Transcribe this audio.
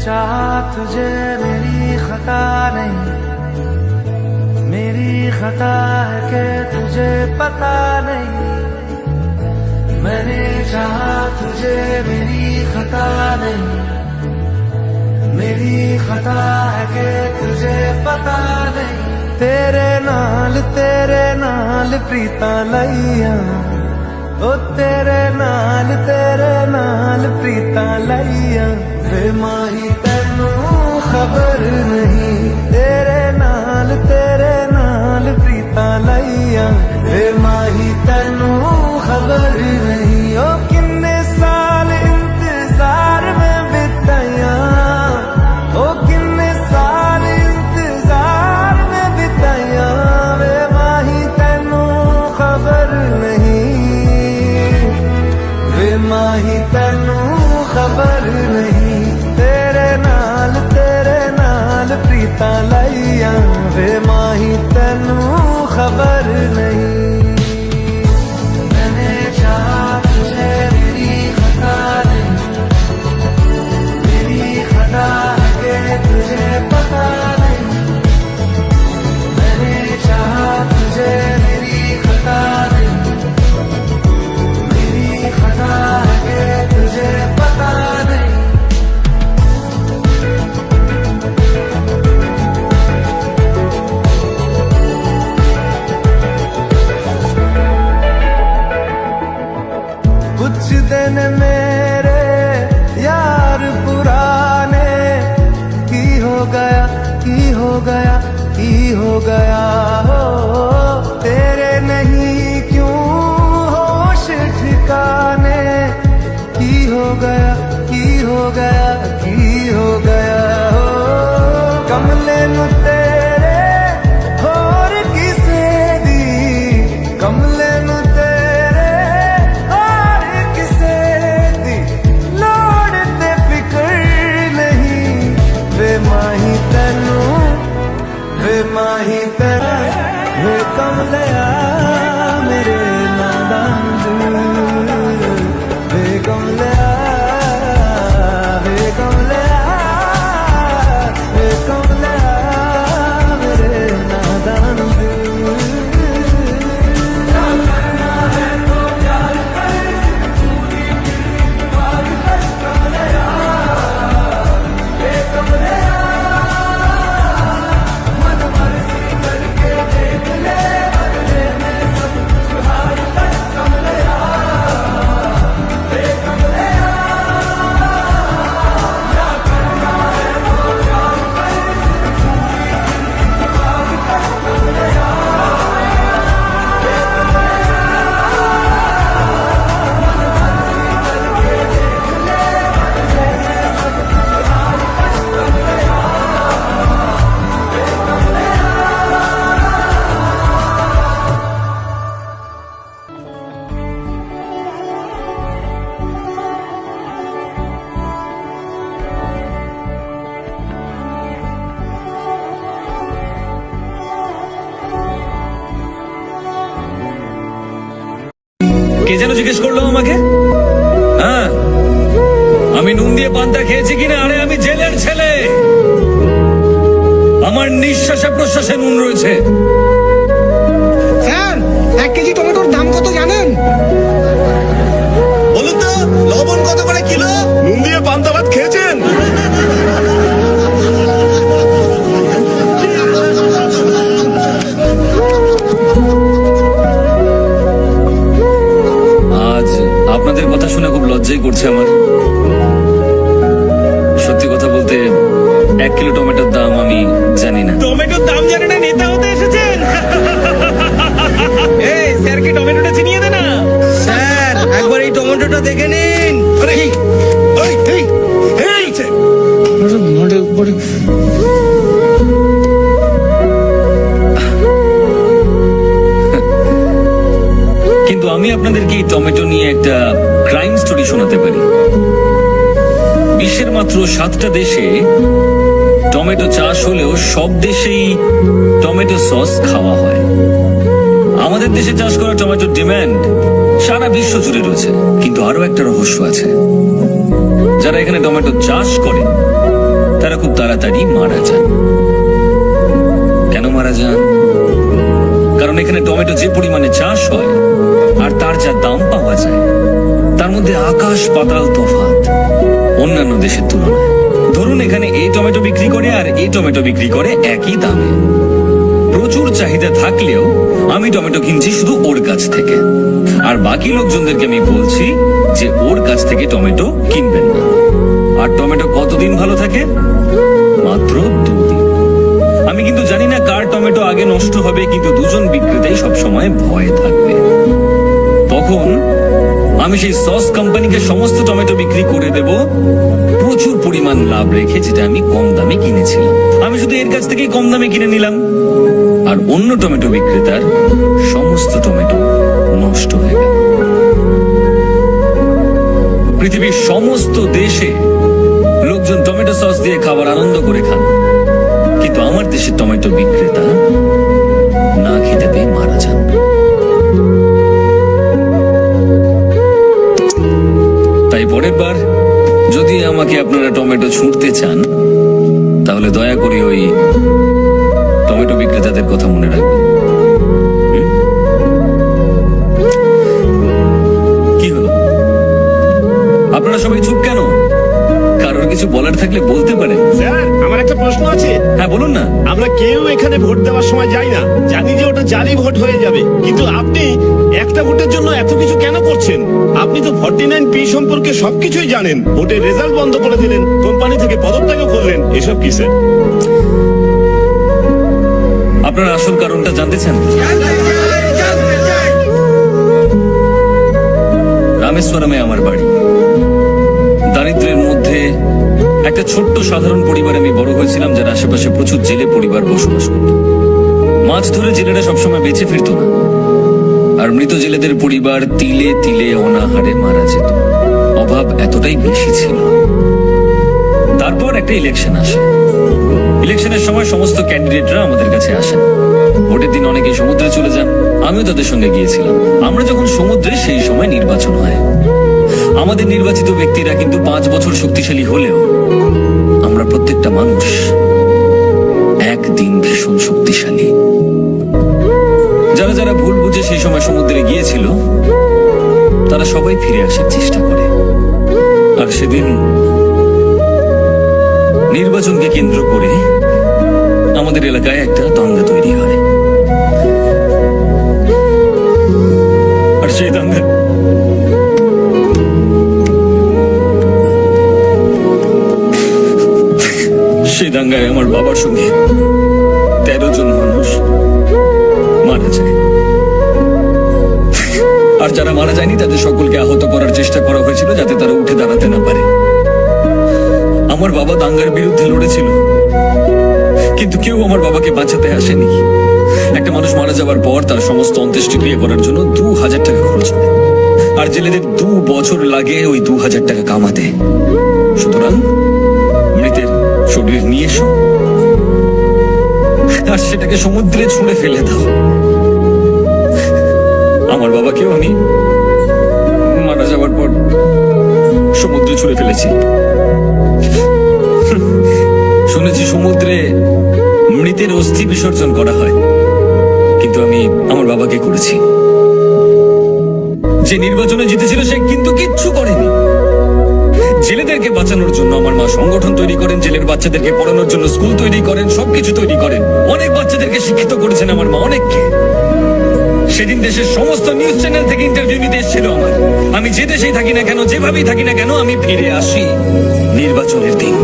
चाहा तुझे मेरी खता नहीं, मेरी खता है कि तुझे पता नहीं। मैंने चाहा तुझे मेरी खता नहीं, मेरी खता है कि तुझे पता नहीं। तेरे नाल प्रीता लईया, ओ तेरे नाल प्रीता लईया। वे माही तैनू खबर नहीं, तेरे नाल प्रीता लईया। वे माही तैनू खबर नहीं, ओ किन्ने साल इंतजार में बिताया, ओ किन्ने साल इंतजार में बिताया। वे माही तैनू खबर नहीं, वे माही तैनू खबर नहीं। तेरे नाल प्रीता लईया, वे माही तैनू खबर नहीं। मैंने चाहा तुझे मेरी खता नहीं, मेरी खता है कि तुझे पता नहीं। मैंने चाहा तुझे मेरी खता नहीं, मेरी खता है कि तुझे पता नहीं। कुछ दिन मेरे यार पुराने की हो गया, की हो गया, की हो गया हो। तेरे नहीं क्यों होश ठिकाने की हो गया, की हो गया, की हो गया हो। कमले नु तेरे होर किसे दी, कमले नु तेरे होर किसे दी। लोड़ ते फिकर नहीं, वे माही तैनू, वे माही तेरा, वे कमलिया मेरे नादान दिल। वे कमलिया, वे कमलिया, वे कमलिया मेरे नादान दिल। কে যেন জিজ্ঞেস করলো আমাকে, হ্যাঁ আমি নুন দিয়ে পান্তা খেয়েছি কিনা? আরে আমি জেলের ছেলে, আমার নিঃশ্বাসে প্রশ্বাসে নুন রয়েছে। স্যার 1 কেজি টমেটোর দাম কত জানেন? বলুন তো লবণ কত করে কিলো? নুন দিয়ে পান্তা ভাত খেয়েছেন? আজ আপনাদের কথা শুনে খুব লজ্জাই করছে আমার। সত্যি কথা বলতে 1 কিলো টমেটোর দাম আমি জানি না। টমেটোর দাম জানে না, নেতা হতে এসেছেন? এই স্যার কি টমেটোটা চিনিয়ে দে না। স্যার একবার এই টমেটোটা দেখে নিন। আরে এই এই এই কিন্তু আমি আপনাদেরকে এই টমেটো নিয়ে একটা ক্রাইম স্টোরি শোনাতে পারি। বিশ্বের মাত্র 7টা দেশে টমেটো চাষ হলেও সব দেশেই টমেটো সস খাওয়া হয়। আমাদের দেশে চাষ করা টমেটোর ডিমান্ড সারা বিশ্ব জুড়ে রয়েছে। কিন্তু আরো একটা রহস্য আছে, যারা এখানে টমেটো চাষ করে তারা খুব তাড়াতাড়ি মারা যান। কেন মারা যান? কারণ এখানে টমেটো যে পরিমাণে চাষ হয় আর তার যা দাম পাওয়া যায়, তার মধ্যে আকাশ পাতাল তফাৎ অন্যান্য দেশের তুলনায়। ধরুন এখানে এই টমেটো বিক্রি করে আর এই টমেটো বিক্রি করে একই দামে। প্রচুর চাহিদা থাকলেও আমি টমেটো কিনছি শুধু ওর কাছ থেকে, আর বাকি লোকজনদেরকে আমি বলছি যে ওর কাছ থেকে টমেটো কিনবেন না। আর টমেটো কতদিন ভালো থাকে? মাত্র 2 দিন। আমি কিন্তু জানি না কার টমেটো আগে নষ্ট হবে, কিন্তু দুজন বিক্রেতাই সবসময় ভয়ে থাকবে। তখন আমি সেই সস কোম্পানিকে সমস্ত টমেটো বিক্রি করে দেব প্রচুর পরিমাণ লাভ রেখে, যেটা আমি কম দামে কিনেছিলাম। আমি শুধু এর কাছ থেকেই কম দামে কিনে নিলাম, আর অন্য টমেটো বিক্রেতার সমস্ত টমেটো নষ্ট হয়ে গেল। পৃথিবীর সমস্ত দেশে লোকজন টমেটো সস দিয়ে খাবার আনন্দ করে খান, কিন্তু আমার দেশের টমেটো বিক্রেতা না খেতে পেয়ে মারা যান। তাই পরের বার যদি আমাকে আপনারা টমেটো ছুঁড়তে চান, তাহলে দয়া করে ওই টমেটো বিক্রেতাদের কথা মনে রাখবেন। কি হলো? আপনারা সবাই চুপ কেন? কারোর কিছু বলার থাকলে বলতে পারেন। স্যার, আমার একটা প্রশ্ন আছে। হ্যাঁ, বলুন না। আমরা কেউ এখানে ভোট দেওয়ার সময় যাই না, জানি যে ওটা জালি ভোট হয়ে যাবে, কিন্তু আপনি একটা ভোটের জন্য এত কিছু কেন করছেন? আপনি তো 49P সম্পর্কে সবকিছুই জানেন। ভোটের রেজাল্ট বন্ধ করে দিলেন, কোম্পানি থেকে পদত্যাগও করলেন, এসব কি স্যার? আপনারা আসল কারণটা জানতে চান? রামেশ্বরমে আমার বাড়ি। দারিদ্র্যের মধ্যে একটা ছোট্ট সাধারণ পরিবারে আমি বড় হয়েছিলাম, যার আশেপাশে প্রচুর জেলে পরিবার বসবাস করত। মাছ ধরে জেলেরা সবসময় বেঁচে ফিরত না, আর মৃত জেলেদের পরিবার তিলে তিলে অনাহারে মারা যেত। অভাব এতটাই বেশি ছিল। তারপর একটা ইলেকশন আসে। ইলেকশনের সময় সমস্ত ক্যান্ডিডেটরা আমাদের কাছে আসেন। ভোটের দিন অনেকেই সমুদ্রে চলে যান, আমিও তাদের সঙ্গে গিয়েছিলাম। আমরা যখন সমুদ্রে, সেই সময় নির্বাচন হয়। আমাদের নির্বাচিত ব্যক্তিরা কিন্তু 5 বছর শক্তিশালী হলেও আমরা প্রত্যেকটা মানুষ একদিন ভীষণ শক্তিশালী। যারা যারা ভুল বুঝে সেই সময় সমুদ্রে গিয়েছিল, তারা সবাই ফিরে আসার চেষ্টা করে। আর সেদিন নির্বাচনকে কেন্দ্র করে আমাদের এলাকায় একটা দাঙ্গা তৈরি হয়। আর সেই দাঙ্গা দাঙ্গায় আমার বাবার সঙ্গে 13 জন মানুষ মারা যায়। আর যারা মারা যায়নি তাদের সকলকে আহত করার চেষ্টা করা হয়েছিল, যাতে তারা উঠে দাঁড়াতে না পারে। আমার বাবা দাঙ্গার বিরুদ্ধে লড়েছিল, কিন্তু কেউ আমার বাবাকে বাঁচাতে আসেনি। একটা মানুষ মারা যাওয়ার পর তার সমস্ত অন্ত্যেষ্টিক্রিয়া করার জন্য 2000 টাকা খরচ হয়, আর জেলেদের 2 বছর লাগে ওই 2000 টাকা কামাতে। সুতরাং মৃতের শরীর নিয়ে এসো আর সেটাকে সমুদ্রে ছুঁড়ে ফেলে দাও। আমার বাবাকেও আমি মারা যাওয়ার পর সমুদ্রে ছুঁড়ে ফেলেছি। শুনেছি সমুদ্রে মৃতের অস্থি বিসর্জন করা হয়, কিন্তু আমি আমার বাবাকে করেছি। যে নির্বাচনে জিতেছিল সে কিন্তু কিচ্ছু করেনি। জেলেদেরকে বাঁচানোর জন্য আমার মা সংগঠন তৈরি করেন, জেলের বাচ্চাদেরকে পড়ানোর জন্য স্কুল তৈরি করেন, সবকিছু তৈরি করেন। অনেক বাচ্চাদেরকে শিক্ষিত করেছেন আমার মা, অনেককে। সেদিন দেশের সমস্ত নিউজ চ্যানেল থেকে ইন্টারভিউ নিতে এসেছিল আমার। আমি যে দেশেই থাকি না কেন, যেভাবেই থাকি না কেন, আমি ফিরে আসি নির্বাচনের দিন।